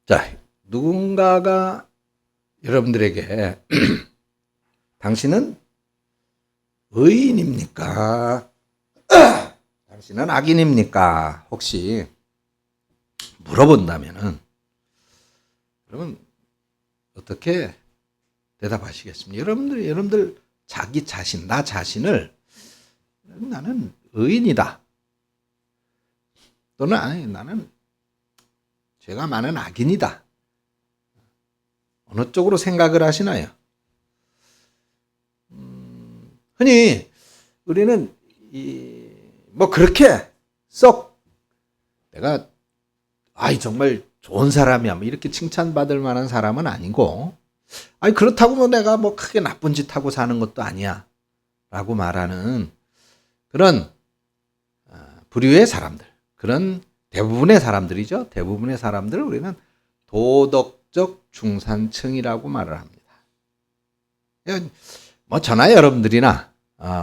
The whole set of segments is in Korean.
자, 누군가가 여러분들에게 당신은 의인입니까? 당신은 악인입니까? 혹시 물어본다면은 그러면 어떻게 대답하시겠습니까? 여러분들 자기 자신, 나 자신을 나는 의인이다. 또는 아니, 나는 죄가 많은 악인이다. 어느 쪽으로 생각을 하시나요? 흔히 우리는 뭐 그렇게 썩 내가 정말 좋은 사람이야 뭐 이렇게 칭찬받을 만한 사람은 아니고 그렇다고 뭐 내가 뭐 크게 나쁜 짓 하고 사는 것도 아니야 라고 말하는 그런 부류의 사람들, 그런 대부분의 사람들이죠. 대부분의 사람들을 우리는 도덕적 중산층이라고 말을 합니다. 뭐 저나 여러분들이나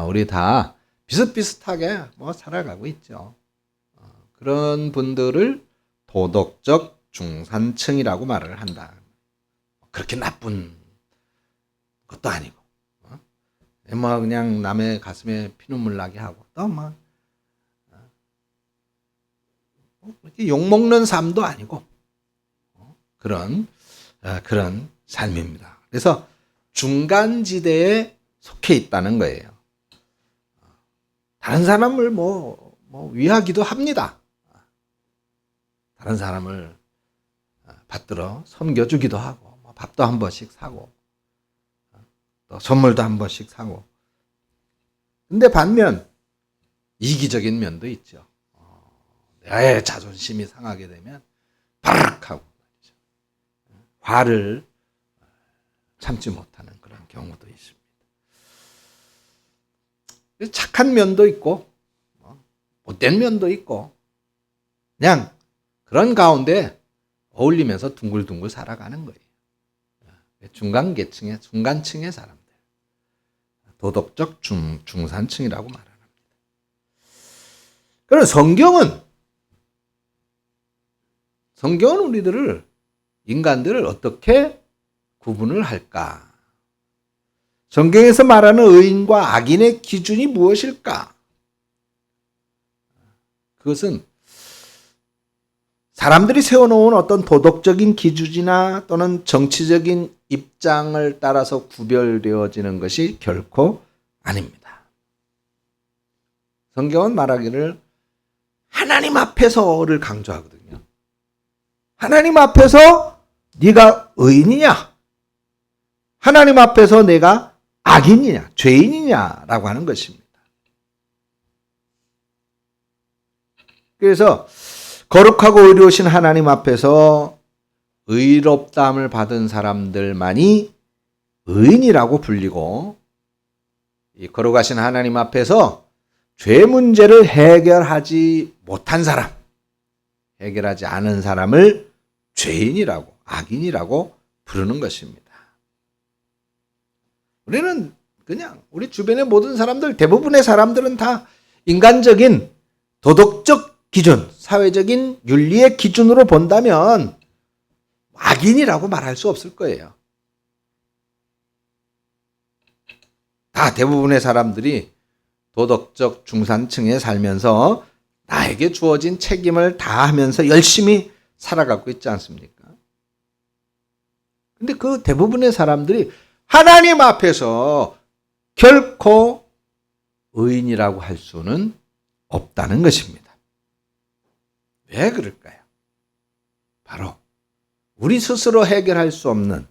우리 다 비슷비슷하게 뭐 살아가고 있죠. 그런 분들을 도덕적 중산층이라고 말을 한다. 그렇게 나쁜 것도 아니고, 뭐 그냥 남의 가슴에 피눈물 나게 하고 또 뭐 이렇게 욕 먹는 삶도 아니고 그런 삶입니다. 그래서 중간지대에 속해 있다는 거예요. 다른 사람을 뭐 위하기도 합니다. 다른 사람을 받들어 섬겨주기도 하고 밥도 한 번씩 사고 또 선물도 한 번씩 사고. 근데 반면 이기적인 면도 있죠. 내 자존심이 상하게 되면 바락 하고 화를 참지 못하는 그런 경우도 있습니다. 착한 면도 있고 못된 면도 있고 그냥 그런 가운데 어울리면서 둥글둥글 살아가는 거예요. 중간층의 사람들, 도덕적 중산층이라고 말합니다. 그럼 성경은 우리들을 인간들을 어떻게 구분을 할까? 성경에서 말하는 의인과 악인의 기준이 무엇일까? 그것은 사람들이 세워놓은 어떤 도덕적인 기준이나 또는 정치적인 입장을 따라서 구별되어지는 것이 결코 아닙니다. 성경은 말하기를 하나님 앞에서를 강조하거든요. 하나님 앞에서 네가 의인이냐? 하나님 앞에서 내가 악인이냐? 죄인이냐라고 하는 것입니다. 그래서 거룩하고 의로우신 하나님 앞에서 의롭다함을 받은 사람들만이 의인이라고 불리고, 이 거룩하신 하나님 앞에서 죄 문제를 해결하지 못한 사람, 해결하지 않은 사람을 죄인이라고, 악인이라고 부르는 것입니다. 우리는 그냥 우리 주변의 모든 사람들, 대부분의 사람들은 다 인간적인 도덕적 기준, 사회적인 윤리의 기준으로 본다면 악인이라고 말할 수 없을 거예요. 다 대부분의 사람들이 도덕적 중산층에 살면서 나에게 주어진 책임을 다하면서 열심히 살아가고 있지 않습니까? 근데 그 대부분의 사람들이 하나님 앞에서 결코 의인이라고 할 수는 없다는 것입니다. 왜 그럴까요? 바로 우리 스스로 해결할 수 없는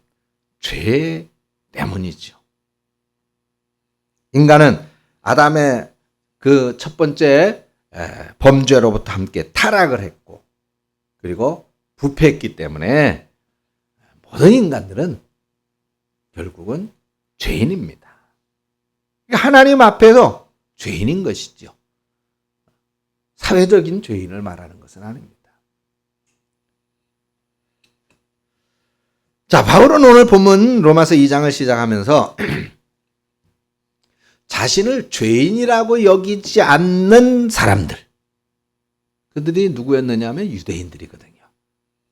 죄 때문이죠. 인간은 아담의 그 첫 번째 범죄로부터 함께 타락을 했고, 그리고 부패했기 때문에 모든 인간들은 결국은 죄인입니다. 하나님 앞에서 죄인인 것이죠. 사회적인 죄인을 말하는 것은 아닙니다. 자, 바울은 오늘 본문 로마서 2장을 시작하면서 자신을 죄인이라고 여기지 않는 사람들, 그들이 누구였느냐 하면 유대인들이거든요.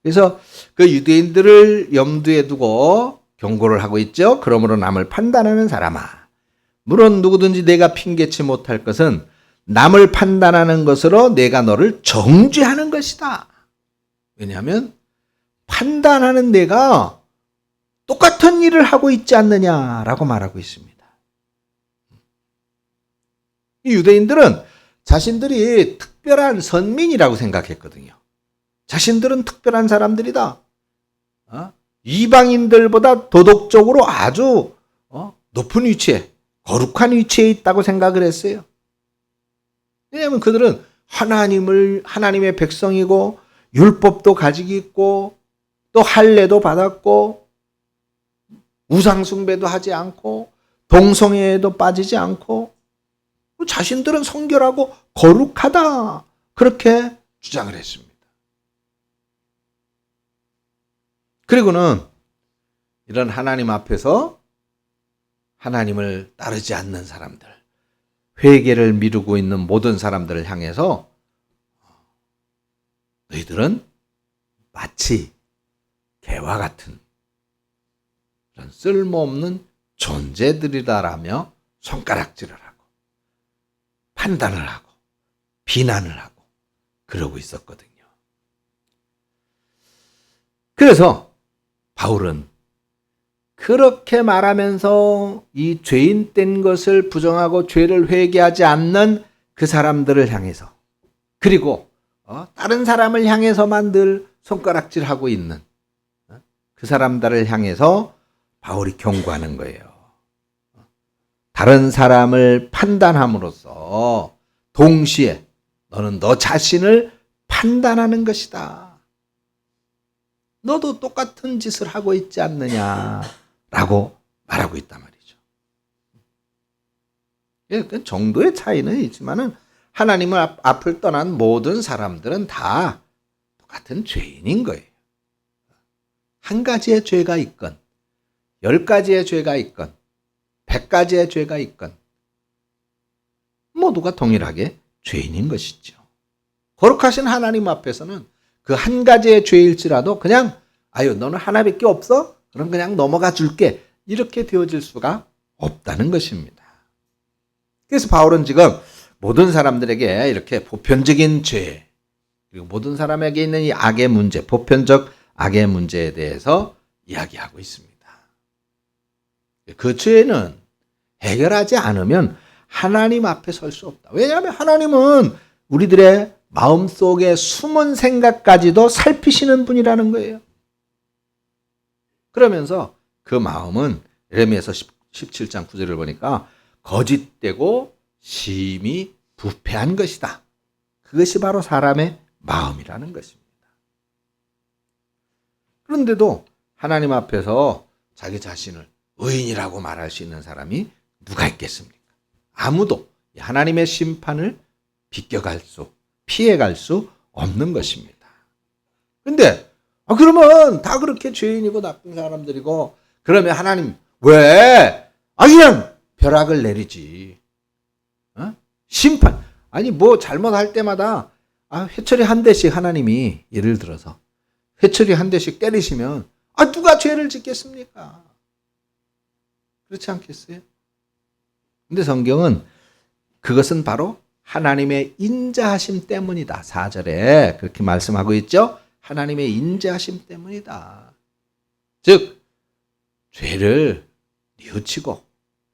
그래서 그 유대인들을 염두에 두고 경고를 하고 있죠. 그러므로 남을 판단하는 사람아, 물론 누구든지 내가 핑계치 못할 것은 남을 판단하는 것으로 내가 너를 정죄하는 것이다. 왜냐하면 판단하는 내가 똑같은 일을 하고 있지 않느냐라고 말하고 있습니다. 이 유대인들은 자신들이 특별한 선민이라고 생각했거든요. 자신들은 특별한 사람들이다. 이방인들보다 도덕적으로 아주 높은 위치에, 거룩한 위치에 있다고 생각을 했어요. 왜냐하면 그들은 하나님의 백성이고 율법도 가지고 있고 또 할례도 받았고 우상숭배도 하지 않고 동성애에도 빠지지 않고 자신들은 성결하고 거룩하다, 그렇게 주장을 했습니다. 그리고는 이런 하나님 앞에서 하나님을 따르지 않는 사람들, 회개를 미루고 있는 모든 사람들을 향해서 너희들은 마치 개와 같은 이런 쓸모없는 존재들이다라며 손가락질을 하고 판단을 하고 비난을 하고 그러고 있었거든요. 그래서 바울은 그렇게 말하면서 이 죄인 된 것을 부정하고 죄를 회개하지 않는 그 사람들을 향해서, 그리고 다른 사람을 향해서만 늘 손가락질하고 있는 그 사람들을 향해서 바울이 경고하는 거예요. 다른 사람을 판단함으로써 동시에 너는 너 자신을 판단하는 것이다. 너도 똑같은 짓을 하고 있지 않느냐라고 말하고 있단 말이죠. 그 정도의 차이는 있지만은 하나님을 앞을 떠난 모든 사람들은 다 똑같은 죄인인 거예요. 한 가지의 죄가 있건 10가지의 죄가 있건 100가지의 죄가 있건 모두가 동일하게 죄인인 것이죠. 거룩하신 하나님 앞에서는 그 한 가지의 죄일지라도 그냥 너는 하나밖에 없어? 그럼 그냥 넘어가 줄게, 이렇게 되어질 수가 없다는 것입니다. 그래서 바울은 지금 모든 사람들에게 이렇게 보편적인 죄, 그리고 모든 사람에게 있는 이 악의 문제, 보편적 악의 문제에 대해서 이야기하고 있습니다. 그 죄는 해결하지 않으면 하나님 앞에 설 수 없다. 왜냐하면 하나님은 우리들의 마음속에 숨은 생각까지도 살피시는 분이라는 거예요. 그러면서 그 마음은 예레미야서 17장 9절을 보니까 거짓되고 심히 부패한 것이다. 그것이 바로 사람의 마음이라는 것입니다. 그런데도 하나님 앞에서 자기 자신을 의인이라고 말할 수 있는 사람이 누가 있겠습니까? 아무도 하나님의 심판을 피해갈 수 없는 것입니다. 그런데 그러면 다 그렇게 죄인이고 나쁜 사람들이고, 그러면 하나님 왜 그냥 벼락을 내리지? 심판, 뭐 잘못할 때마다 회초리 한 대씩 하나님이, 예를 들어서 회초리 한 대씩 때리시면 누가 죄를 짓겠습니까? 그렇지 않겠어요? 근데 성경은 그것은 바로 하나님의 인자하심 때문이다. 4절에 그렇게 말씀하고 있죠. 하나님의 인자하심 때문이다. 즉 죄를 뉘우치고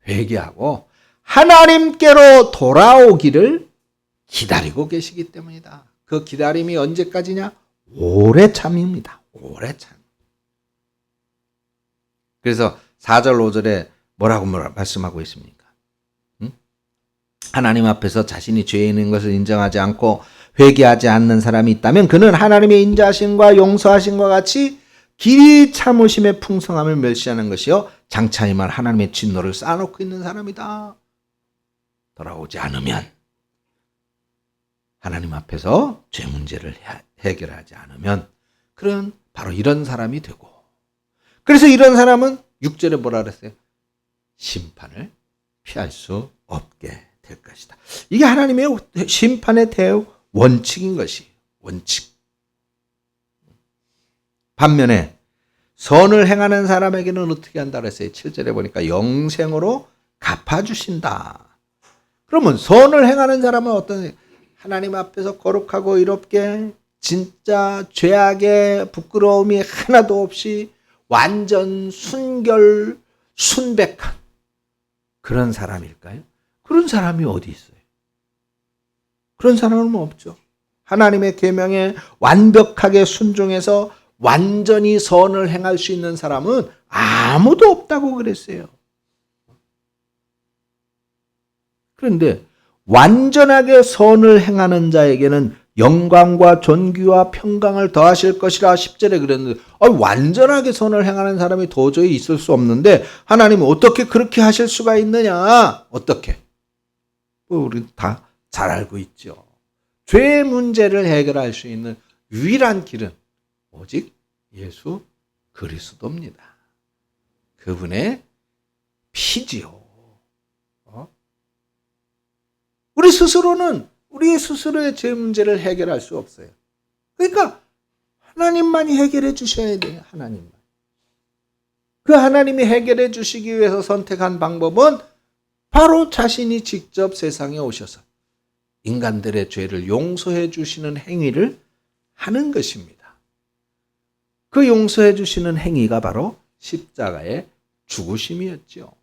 회개하고 하나님께로 돌아오기를 기다리고 계시기 때문이다. 그 기다림이 언제까지냐? 오래 참입니다. 오래 참. 그래서 4절 5절에 뭐라고 말씀하고 있습니까? 하나님 앞에서 자신이 죄 있는 것을 인정하지 않고 회개하지 않는 사람이 있다면 그는 하나님의 인자하심과 용서하심과 같이 길이 참으심의 풍성함을 멸시하는 것이요 장차 임할 하나님의 진노를 쌓아놓고 있는 사람이다. 돌아오지 않으면, 하나님 앞에서 죄 문제를 해결하지 않으면 그런 바로 이런 사람이 되고, 그래서 이런 사람은 6절에 뭐라 그랬어요? 심판을 피할 수 없게 될 것이다. 이게 하나님의 심판의 원칙인 것이 원칙. 반면에 선을 행하는 사람에게는 어떻게 한다 그랬어요? 7절에 보니까 영생으로 갚아주신다. 그러면 선을 행하는 사람은 어떤, 하나님 앞에서 거룩하고 이롭게 진짜 죄악의 부끄러움이 하나도 없이 완전 순결 순백한 그런 사람일까요? 그런 사람이 어디 있어요? 그런 사람은 없죠. 하나님의 계명에 완벽하게 순종해서 완전히 선을 행할 수 있는 사람은 아무도 없다고 그랬어요. 그런데 완전하게 선을 행하는 자에게는 영광과 존귀와 평강을 더하실 것이라 10절에 그랬는데, 완전하게 선을 행하는 사람이 도저히 있을 수 없는데 하나님은 어떻게 그렇게 하실 수가 있느냐? 어떻게? 우리 다 잘 알고 있죠. 죄의 문제를 해결할 수 있는 유일한 길은 오직 예수 그리스도입니다. 그분의 피지요. 우리 스스로는 우리 스스로의 죄 문제를 해결할 수 없어요. 그러니까 하나님만이 해결해 주셔야 돼요. 하나님만. 그 하나님이 해결해 주시기 위해서 선택한 방법은 바로 자신이 직접 세상에 오셔서 인간들의 죄를 용서해 주시는 행위를 하는 것입니다. 그 용서해 주시는 행위가 바로 십자가의 죽으심이었죠.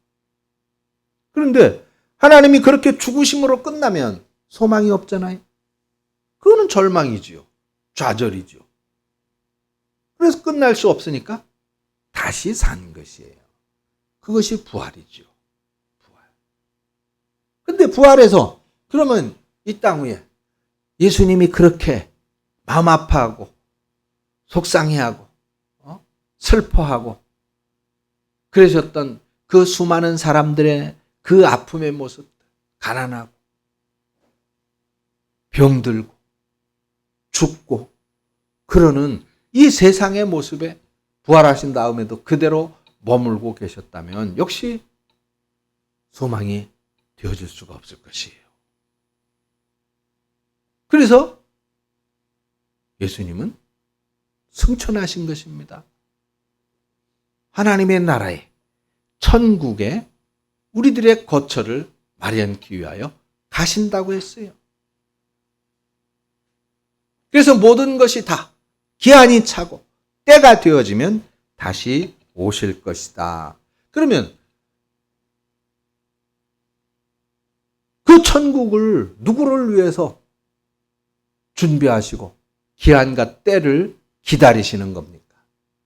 그런데 하나님이 그렇게 죽으심으로 끝나면 소망이 없잖아요. 그거는 절망이지요. 좌절이죠. 그래서 끝날 수 없으니까 다시 산 것이에요. 그것이 부활이죠. 부활. 근데 부활해서 그러면 이 땅 위에 예수님이 그렇게 마음 아파하고 속상해하고 슬퍼하고 그러셨던 그 수많은 사람들의 그 아픔의 모습, 가난하고 병들고 죽고 그러는 이 세상의 모습에 부활하신 다음에도 그대로 머물고 계셨다면 역시 소망이 되어질 수가 없을 것이에요. 그래서 예수님은 승천하신 것입니다. 하나님의 나라에, 천국에 우리들의 거처를 마련하기 위하여 가신다고 했어요. 그래서 모든 것이 다 기한이 차고 때가 되어지면 다시 오실 것이다. 그러면 그 천국을 누구를 위해서 준비하시고 기한과 때를 기다리시는 겁니까?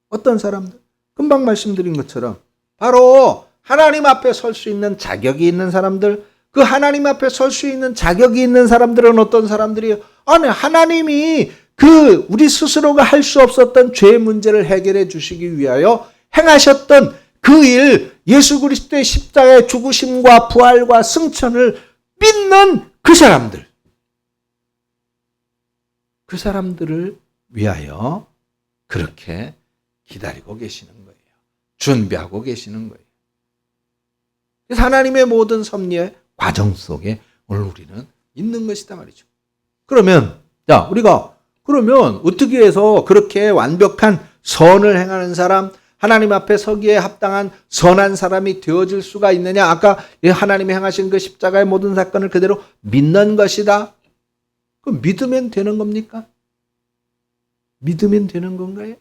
어떤 사람들? 금방 말씀드린 것처럼 바로 하나님 앞에 설 수 있는 자격이 있는 사람들, 그 하나님 앞에 설 수 있는 자격이 있는 사람들은 어떤 사람들이에요? 아니, 하나님이 그 우리 스스로가 할 수 없었던 죄의 문제를 해결해 주시기 위하여 행하셨던 그 일, 예수 그리스도의 십자가의 죽으심과 부활과 승천을 믿는 그 사람들. 그 사람들을 위하여 그렇게 기다리고 계시는 거예요. 준비하고 계시는 거예요. 그래서 하나님의 모든 섭리의 과정 속에 오늘 우리는 있는 것이다 말이죠. 그러면 우리가 그러면 어떻게 해서 그렇게 완벽한 선을 행하는 사람, 하나님 앞에 서기에 합당한 선한 사람이 되어질 수가 있느냐? 아까 하나님이 행하신 그 십자가의 모든 사건을 그대로 믿는 것이다. 그럼 믿으면 되는 겁니까? 믿으면 되는 건가요?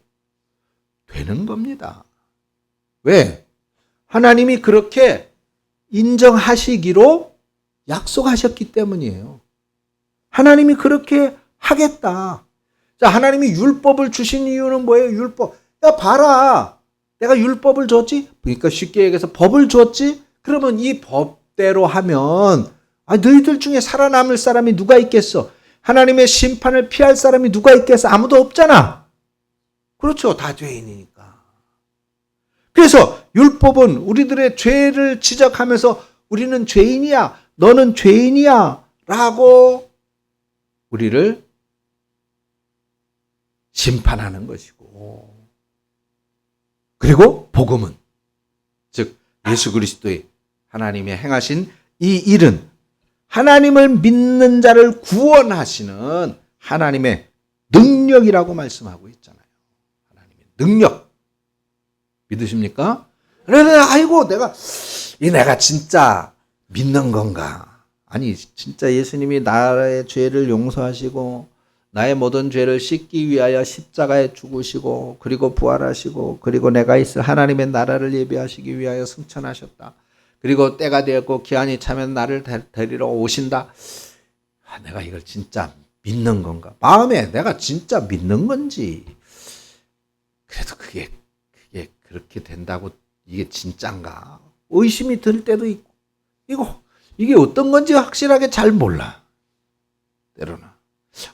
되는 겁니다. 왜? 하나님이 그렇게 인정하시기로 약속하셨기 때문이에요. 하나님이 그렇게 하겠다. 자, 하나님이 율법을 주신 이유는 뭐예요? 율법. 야, 봐라. 내가 율법을 줬지? 그러니까 쉽게 얘기해서 법을 줬지? 그러면 이 법대로 하면 너희들 중에 살아남을 사람이 누가 있겠어? 하나님의 심판을 피할 사람이 누가 있겠어? 아무도 없잖아. 그렇죠. 다 죄인이니까. 그래서 율법은 우리들의 죄를 지적하면서 우리는 죄인이야, 너는 죄인이야 라고 우리를 심판하는 것이고, 그리고 복음은 즉 예수 그리스도의 하나님의 행하신 이 일은 하나님을 믿는 자를 구원하시는 하나님의 능력이라고 말씀하고 있잖아요. 하나님의 능력. 믿으십니까? 그래서 아이고 내가 진짜 믿는 건가? 아니 진짜 예수님이 나의 죄를 용서하시고 나의 모든 죄를 씻기 위하여 십자가에 죽으시고 그리고 부활하시고 그리고 내가 있을 하나님의 나라를 예비하시기 위하여 승천하셨다. 그리고 때가 되었고 기한이 차면 나를 데리러 오신다. 내가 이걸 진짜 믿는 건가? 마음에 내가 진짜 믿는 건지. 그래도 그게 그렇게 된다고 이게 진짠가? 의심이 들 때도 있고 이게 어떤 건지 확실하게 잘 몰라. 때로는.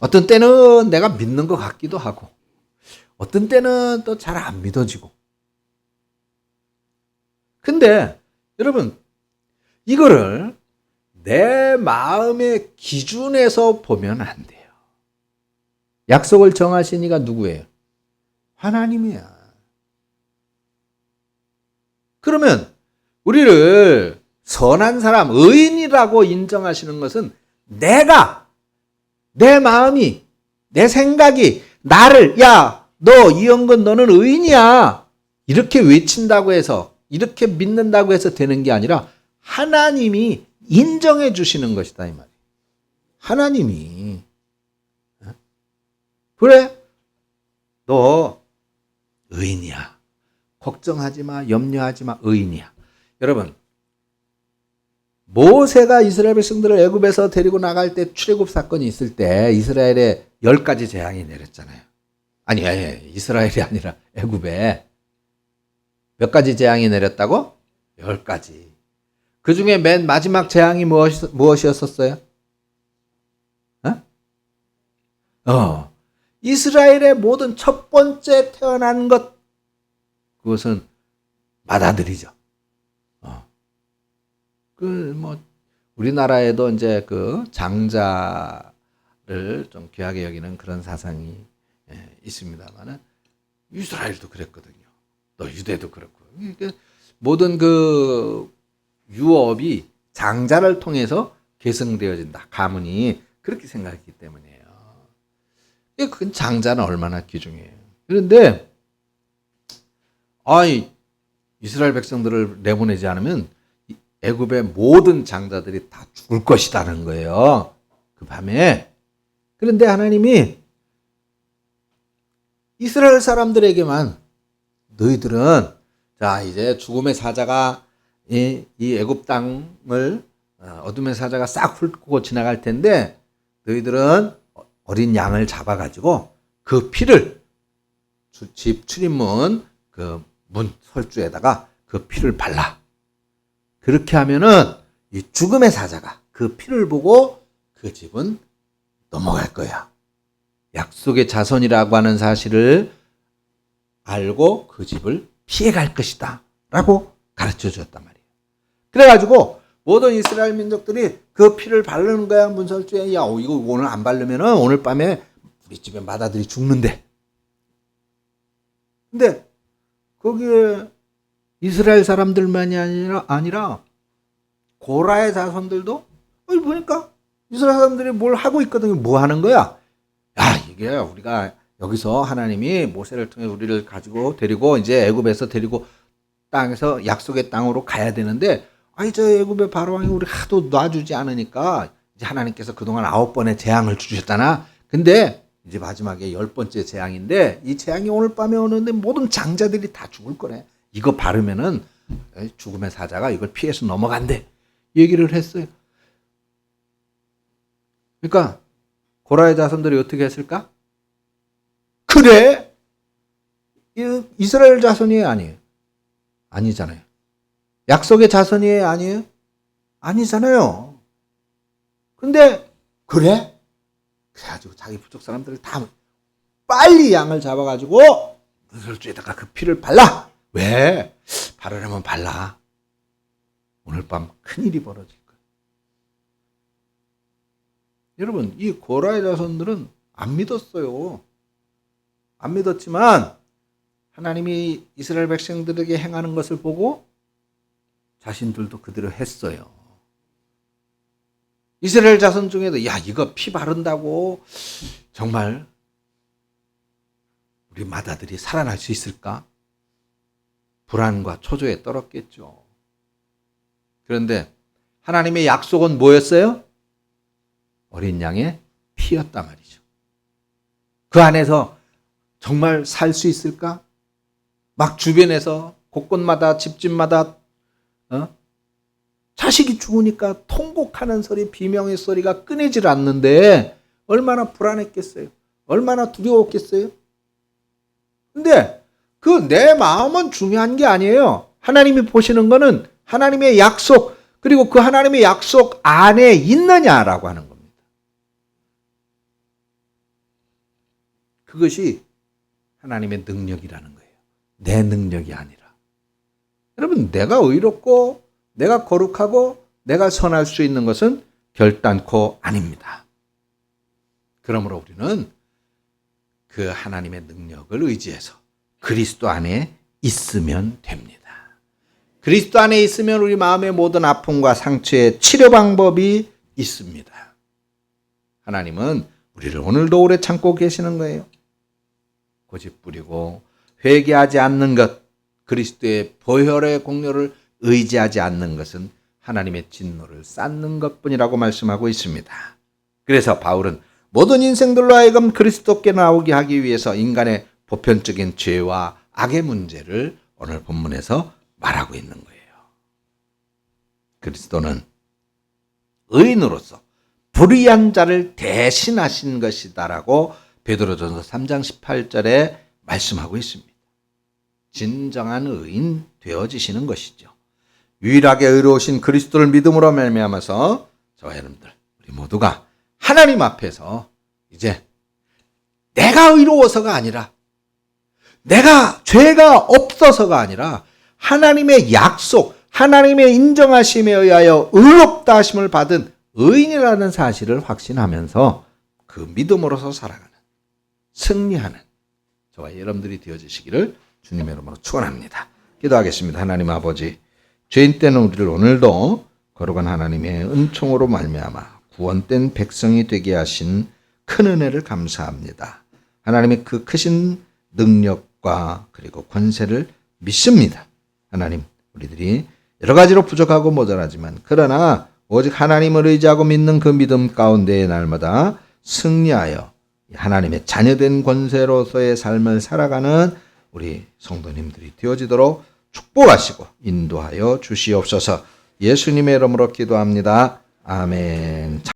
어떤 때는 내가 믿는 것 같기도 하고 어떤 때는 또 잘 안 믿어지고. 근데 여러분 이거를 내 마음의 기준에서 보면 안 돼요. 약속을 정하신 이가 누구예요? 하나님이야. 그러면 우리를 선한 사람, 의인이라고 인정하시는 것은 내가, 내 마음이, 내 생각이 나를 너 이영근 너는 의인이야 이렇게 외친다고 해서 이렇게 믿는다고 해서 되는 게 아니라 하나님이 인정해 주시는 것이다 이 말이에요. 하나님이 그래 너 의인이야. 걱정하지 마, 염려하지 마, 의인이야. 여러분 모세가 이스라엘 백성들을 애굽에서 데리고 나갈 때 출애굽 사건이 있을 때 이스라엘에 10가지 재앙이 내렸잖아요. 아니 이스라엘이 아니라 애굽에 몇 가지 재앙이 내렸다고? 10가지. 그 중에 맨 마지막 재앙이 무엇이었었어요? 이스라엘의 모든 첫 번째 태어난 것 그것은 맏아들이죠. 우리나라에도 이제 그 장자를 좀 귀하게 여기는 그런 사상이 있습니다만은 이스라엘도 그랬거든요. 또 유대도 그렇고. 모든 그 유업이 장자를 통해서 계승되어진다. 가문이 그렇게 생각했기 때문이에요. 그 장자는 얼마나 귀중해요. 그런데 이스라엘 백성들을 내보내지 않으면 애굽의 모든 장자들이 다 죽을 것이라는 거예요. 그 밤에. 그런데 하나님이 이스라엘 사람들에게만 너희들은 자 이제 죽음의 사자가 이 애굽 땅을 어둠의 사자가 싹 훑고 지나갈 텐데 너희들은 어린 양을 잡아가지고 그 피를 집 출입문 그 문 설주에다가 그 피를 발라. 그렇게 하면은 이 죽음의 사자가 그 피를 보고 그 집은 넘어갈 거야. 약속의 자손이라고 하는 사실을 알고 그 집을 피해갈 것이다. 라고 가르쳐 주었단 말이에요. 그래가지고 모든 이스라엘 민족들이 그 피를 바르는 거야. 문설주에 이거 오늘 안 바르면은 오늘 밤에 우리 집에 맏아들이 죽는데. 근데 거기에 이스라엘 사람들만이 아니라 고라의 자손들도 보니까 이스라엘 사람들이 뭘 하고 있거든요. 뭐 하는 거야? 이게 우리가 여기서 하나님이 모세를 통해 우리를 가지고 데리고 이제 애굽에서 데리고 땅에서 약속의 땅으로 가야 되는데 저 애굽의 바로왕이 우리 하도 놔주지 않으니까 이제 하나님께서 그동안 9번의 재앙을 주셨잖아. 근데 이제 마지막에 10번째 재앙인데 이 재앙이 오늘 밤에 오는데 모든 장자들이 다 죽을 거래. 이거 바르면은 죽음의 사자가 이걸 피해서 넘어간대. 얘기를 했어요. 그러니까 고라의 자손들이 어떻게 했을까? 그래? 이스라엘 자손이 아니에요. 아니잖아요. 약속의 자손이 아니에요? 아니잖아요. 근데 그래? 그래가지고 자기 부족 사람들을 다 빨리 양을 잡아가지고 문설주에다가 그 피를 발라. 왜? 바르려면 발라. 오늘 밤 큰일이 벌어질 거예요. 여러분 이 고라의 자손들은 안 믿었어요. 안 믿었지만 하나님이 이스라엘 백성들에게 행하는 것을 보고 자신들도 그대로 했어요. 이스라엘 자손 중에도 이거 피 바른다고 정말 우리 맏아들이 살아날 수 있을까? 불안과 초조에 떨었겠죠. 그런데 하나님의 약속은 뭐였어요? 어린 양의 피였단 말이죠. 그 안에서 정말 살 수 있을까? 막 주변에서 곳곳마다 집집마다 자식이 죽으니까 통곡하는 소리, 비명의 소리가 끊이질 않는데 얼마나 불안했겠어요? 얼마나 두려웠겠어요? 근데 그 내 마음은 중요한 게 아니에요. 하나님이 보시는 거는 하나님의 약속, 그리고 그 하나님의 약속 안에 있느냐라고 하는 겁니다. 그것이 하나님의 능력이라는 거예요. 내 능력이 아니라. 여러분, 내가 의롭고 내가 거룩하고 내가 선할 수 있는 것은 결단코 아닙니다. 그러므로 우리는 그 하나님의 능력을 의지해서 그리스도 안에 있으면 됩니다. 그리스도 안에 있으면 우리 마음의 모든 아픔과 상처의 치료 방법이 있습니다. 하나님은 우리를 오늘도 오래 참고 계시는 거예요. 고집 부리고 회개하지 않는 것, 그리스도의 보혈의 공로를 의지하지 않는 것은 하나님의 진노를 쌓는 것뿐이라고 말씀하고 있습니다. 그래서 바울은 모든 인생들로 하여금 그리스도께 나오게 하기 위해서 인간의 보편적인 죄와 악의 문제를 오늘 본문에서 말하고 있는 거예요. 그리스도는 의인으로서 불의한 자를 대신하신 것이다라고 베드로전서 3장 18절에 말씀하고 있습니다. 진정한 의인 되어지시는 것이죠. 유일하게 의로우신 그리스도를 믿음으로 말미암아서 저와 여러분들 우리 모두가 하나님 앞에서 이제 내가 의로워서가 아니라 내가 죄가 없어서가 아니라 하나님의 약속, 하나님의 인정하심에 의하여 의롭다 하심을 받은 의인이라는 사실을 확신하면서 그 믿음으로서 살아가는, 승리하는 저와 여러분들이 되어주시기를 주님의 이름으로 축원합니다. 기도하겠습니다. 하나님 아버지, 죄인 때는 우리를 오늘도 거룩한 하나님의 은총으로 말미암아 구원된 백성이 되게 하신 큰 은혜를 감사합니다. 하나님의 그 크신 능력과 그리고 권세를 믿습니다. 하나님, 우리들이 여러 가지로 부족하고 모자라지만 그러나 오직 하나님을 의지하고 믿는 그 믿음 가운데 날마다 승리하여 하나님의 자녀된 권세로서의 삶을 살아가는 우리 성도님들이 되어지도록 축복하시고 인도하여 주시옵소서. 예수님의 이름으로 기도합니다. 아멘.